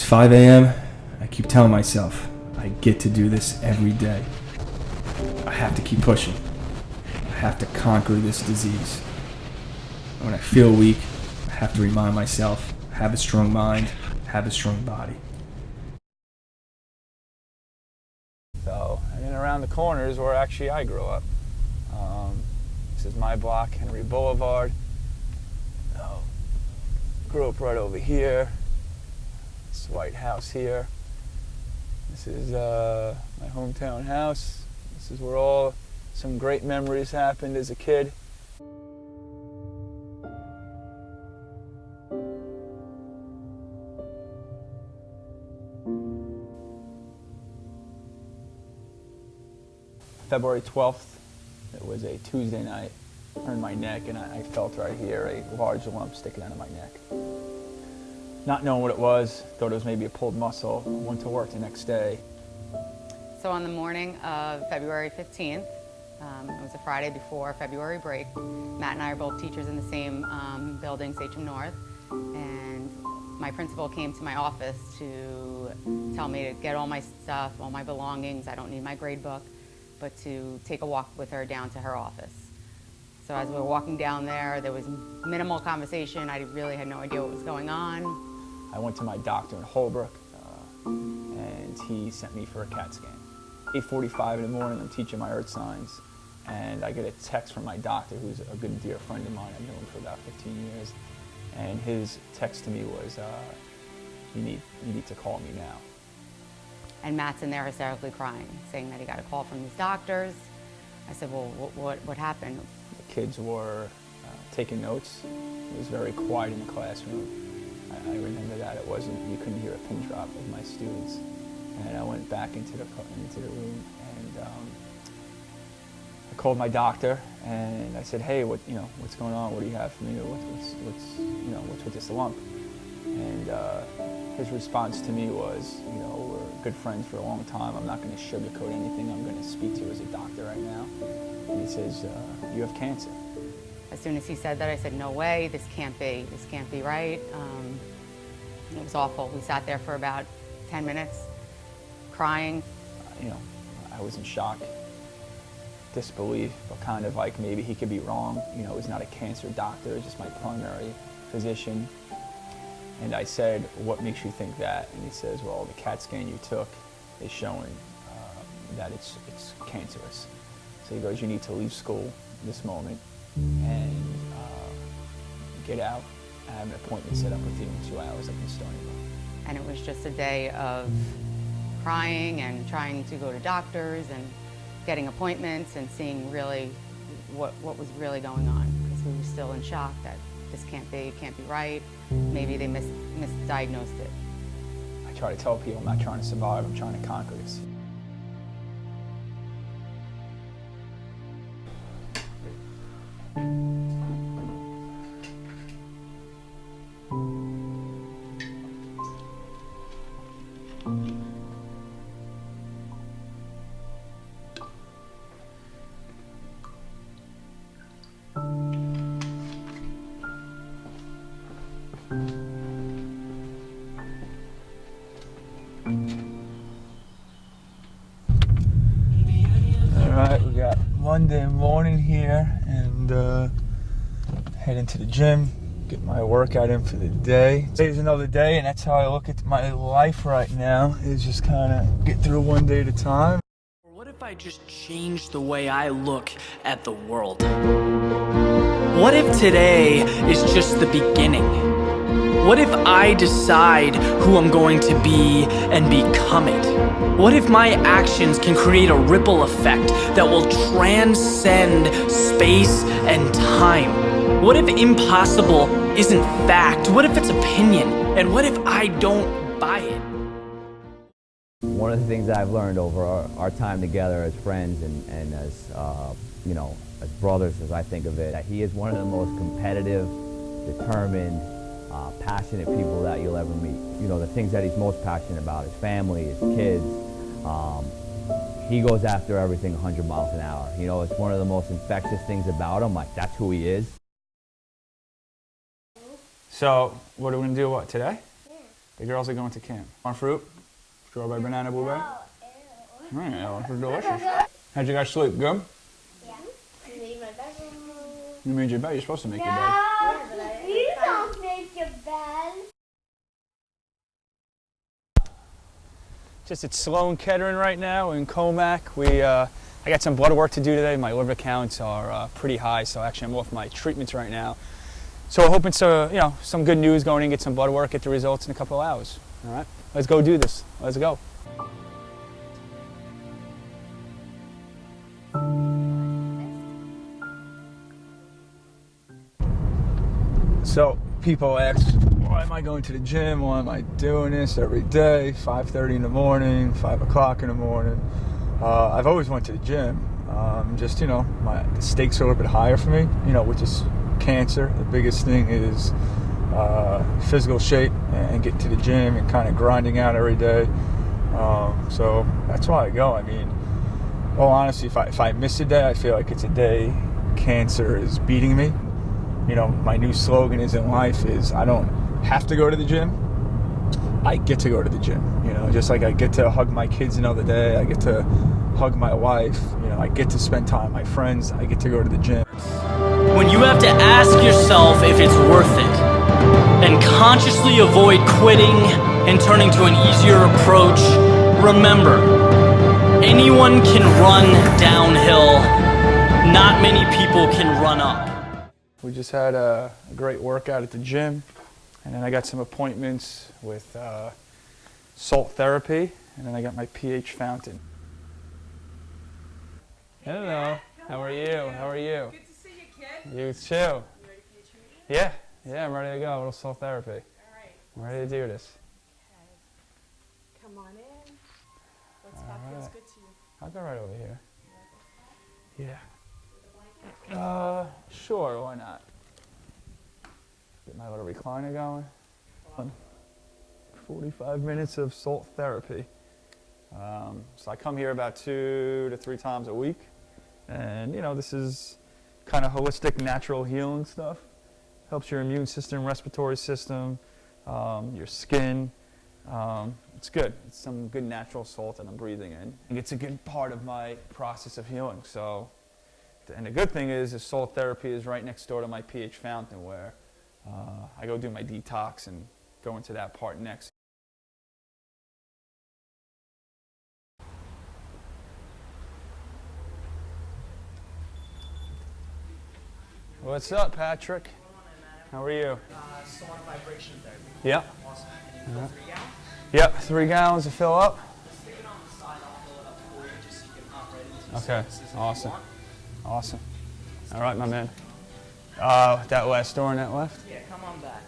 5 a.m. I keep telling myself, I get to do this every day. I have to keep pushing. I have to conquer this disease. When I feel weak, I have to remind myself, have a strong mind, have a strong body. So, and then around the corner is where actually I grew up. This is my block, Henry Boulevard. Grew up right over here. This White House here. This is my hometown house. This is where some great memories happened as a kid. February 12th, it was a Tuesday night. I turned my neck and I felt right here a large lump sticking out of my neck. Not knowing what it was, thought it was maybe a pulled muscle, went to work the next day. So on the morning of February 15th, it was a Friday before February break, Matt and I are both teachers in the same building, Sachem North, and my principal came to my office to tell me to get all my stuff, all my belongings, I don't need my grade book, but to take a walk with her down to her office. So as we were walking down there was minimal conversation. I really had no idea what was going on. I went to my doctor in Holbrook, and he sent me for a CAT scan. 8:45 in the morning, I'm teaching my earth signs, and I get a text from my doctor, who's a good dear friend of mine. I've known him for about 15 years, and his text to me was, you need to call me now. And Matt's in there hysterically crying, saying that he got a call from his doctors. I said, well, what happened? The kids were taking notes. It was very quiet in the classroom. I remember that you couldn't hear a pin drop of my students. And I went back into the room, and I called my doctor, and I said, hey, what's going on? What do you have for me? What's with this lump? And his response to me was, we're good friends for a long time. I'm not going to sugarcoat anything. I'm going to speak to you as a doctor right now. And he says, you have cancer. As soon as he said that, I said, no way, this can't be right. It was awful. We sat there for about 10 minutes, crying. I was in shock, disbelief, but kind of like maybe he could be wrong. He's not a cancer doctor, just my primary physician. And I said, what makes you think that? And he says, well, the CAT scan you took is showing that it's cancerous. So he goes, you need to leave school this moment and get out. I have an appointment set up with you in 2 hours up in Stony Brook. And it was just a day of crying and trying to go to doctors and getting appointments and seeing really what was really going on, because we were still in shock that this can't be right. Maybe they misdiagnosed it. I try to tell people I'm not trying to survive, I'm trying to conquer this. Alright, we got Monday morning here, and heading to the gym, get my workout in for the day. Today's another day, and that's how I look at my life right now, is just kind of get through one day at a time. What if I just changed the way I look at the world? What if today is just the beginning? What if I decide who I'm going to be and become it? What if my actions can create a ripple effect that will transcend space and time? What if impossible isn't fact? What if it's opinion? And what if I don't buy it? One of the things I've learned over our time together as friends and as, as brothers, as I think of it, that he is one of the most competitive, determined, passionate people that you'll ever meet. The things that he's most passionate about, his family, his kids. He goes after everything 100 miles an hour. It's one of the most infectious things about him. Like, that's who he is. So, what are we going to do, today? The girls are going to camp. Want fruit? Strawberry, banana, blueberry? It's delicious. How'd you guys sleep? Good? Yeah. I made my bedroom. You made your bed. You're supposed to make your bed. Yeah, but you don't make your bed. Just at Sloan Kettering right now in Comac. I got some blood work to do today. My liver counts are pretty high, so actually I'm off my treatments right now. So we're hoping to, some good news going in, get some blood work, get the results in a couple of hours. All right, let's go do this. Let's go. So people ask, why am I going to the gym? Why am I doing this every day? 5:30 in the morning, 5 o'clock in the morning. I've always went to the gym. The stakes are a little bit higher for me, which is cancer. The biggest thing is physical shape and getting to the gym and kind of grinding out every day. So that's why I go. I mean, well, honestly, if I miss a day, I feel like it's a day cancer is beating me. My new slogan is in life is I don't have to go to the gym. I get to go to the gym. Just like I get to hug my kids another day. I get to hug my wife. I get to spend time with my friends. I get to go to the gym. When you have to ask yourself if it's worth it, and consciously avoid quitting and turning to an easier approach, remember, anyone can run downhill. Not many people can run up. We just had a great workout at the gym, and then I got some appointments with salt therapy, and then I got my pH fountain. Hello. How are you? How are you? Good to see you, kid. You too. You ready for your treatment? Yeah, I'm ready to go. A little salt therapy. All right. I'm ready to do this. Okay. Come on in. What spot feels good to you? I'll go right over here. Yeah. Sure, why not? Get my little recliner going. 45 minutes of salt therapy. So I come here about 2 to 3 times a week. And, this is kind of holistic, natural healing stuff. Helps your immune system, respiratory system, your skin. It's good. It's some good natural salt that I'm breathing in. And it's a good part of my process of healing. So, and the good thing is salt therapy is right next door to my pH fountain where I go do my detox and go into that part next. What's up, Patrick? How are you? Sauna vibration therapy. Yep. Awesome. And you fill 3 gallons? Yep, 3 gallons to fill up. Stick it on the side, I'll fill it up for you just so you can hop right into the Okay, services if you awesome. want. Awesome. All right, my man. That last door on that left? Yeah, come on back.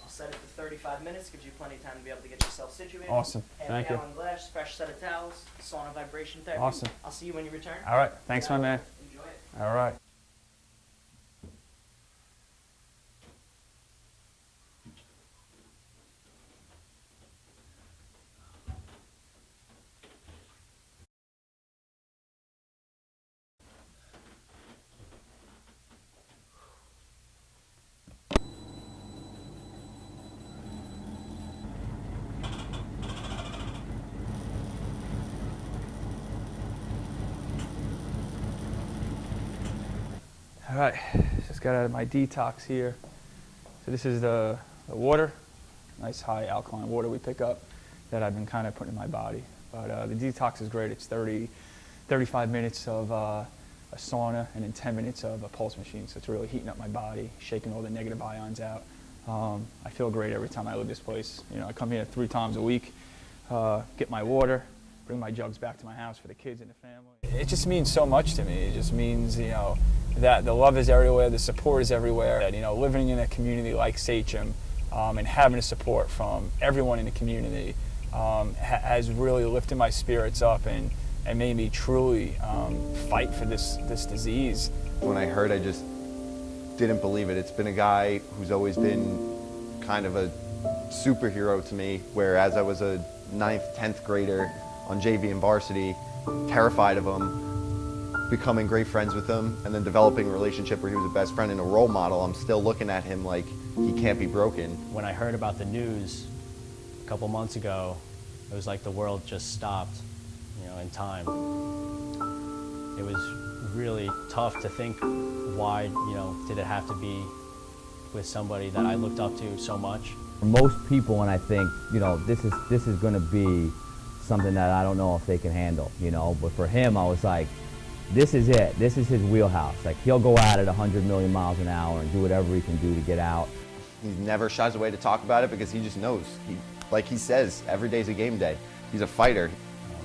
I'll set it for 35 minutes, gives you plenty of time to be able to get yourself situated. Awesome, Half thank you. gallon glass, fresh set of towels, sauna vibration therapy. Awesome. I'll see you when you return. All right, thanks, my man. Enjoy it. All right. All right, just got out of my detox here. So this is the water, nice high alkaline water we pick up that I've been kind of putting in my body. But the detox is great. It's 35 minutes of a sauna and then 10 minutes of a pulse machine. So it's really heating up my body, shaking all the negative ions out. I feel great every time I leave this place. I come here 3 times a week, get my water, bring my jugs back to my house for the kids and the family. It just means so much to me. It just means, that the love is everywhere, the support is everywhere. That, living in a community like Sachem and having the support from everyone in the community has really lifted my spirits up and made me truly fight for this disease. When I heard, I just didn't believe it. It's been a guy who's always been kind of a superhero to me, where as I was a 9th, 10th grader on JV and varsity, terrified of him, becoming great friends with him, and then developing a relationship where he was a best friend and a role model. I'm still looking at him like he can't be broken. When I heard about the news, a couple months ago, it was like the world just stopped, you know, in time. It was really tough to think why, you know, did it have to be with somebody that I looked up to so much. For most people, when I think, you know, this is going to be something that I don't know if they can handle, you know, but for him, I was like, this is it. This is his wheelhouse. Like, he'll go out at 100 million miles an hour and do whatever he can do to get out. He never shies away to talk about it because he just knows. Like he says, every day's a game day. He's a fighter.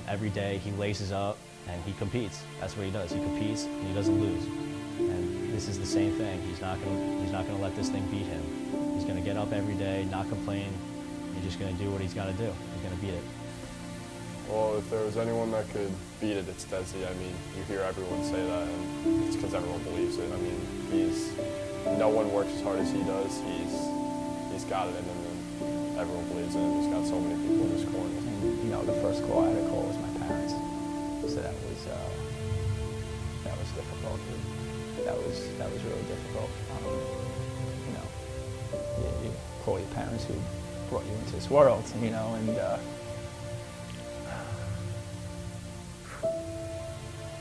Every day he laces up and he competes. That's what he does. He competes and he doesn't lose. And this is the same thing. He's not gonna let this thing beat him. He's gonna get up every day, not complain. He's just gonna do what he's gotta do. He's gonna beat it. Well, if there was anyone that could beat it, it's Dezy. I mean, you hear everyone say that, and it's because everyone believes it. I mean, no one works as hard as he does. He's got it in him, and everyone believes in him. He's got so many people in his corner. And, you know, the first call I had to call was my parents. So that was difficult. That was really difficult. You know, you call your parents who brought you into this world, you know, and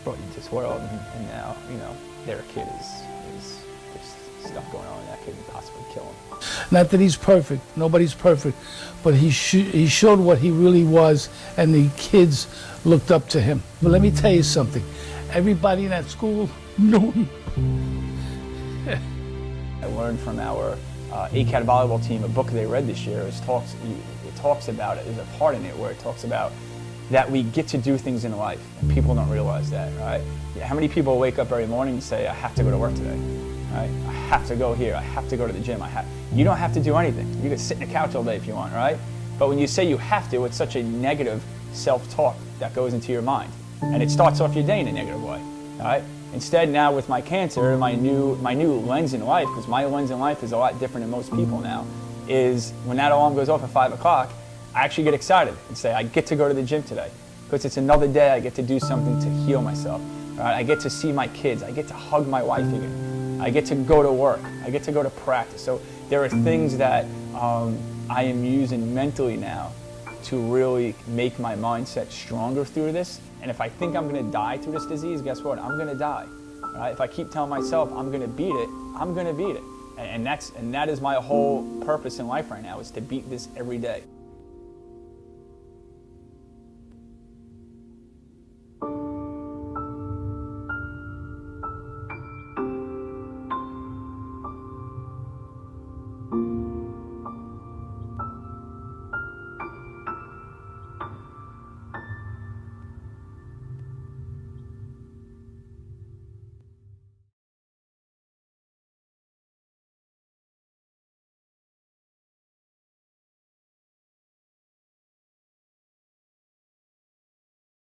brought you into this world, and now, you know, their kid is there's stuff going on that could possibly kill him. Not that he's perfect, nobody's perfect, but he showed what he really was, and the kids looked up to him. But let me tell you something, everybody in that school knew him. I learned from our ACAD volleyball team a book they read this year. It talks about it. There's a part in it where it talks about that we get to do things in life, and people don't realize that, right? How many people wake up every morning and say, I have to go to work today, right? I have to go here, I have to go to the gym, You don't have to do anything. You can sit in the couch all day if you want, right? But when you say you have to, it's such a negative self-talk that goes into your mind. And it starts off your day in a negative way, all right? Instead, now with my cancer, my new lens in life, because my lens in life is a lot different than most people now, is when that alarm goes off at 5 o'clock, I actually get excited and say, I get to go to the gym today. Because it's another day I get to do something to heal myself. Right? I get to see my kids. I get to hug my wife again. I get to go to work. I get to go to practice. So there are things that I am using mentally now to really make my mindset stronger through this. And if I think I'm going to die through this disease, guess what? I'm going to die. Right? If I keep telling myself I'm going to beat it, I'm going to beat it. And that is my whole purpose in life right now, is to beat this every day.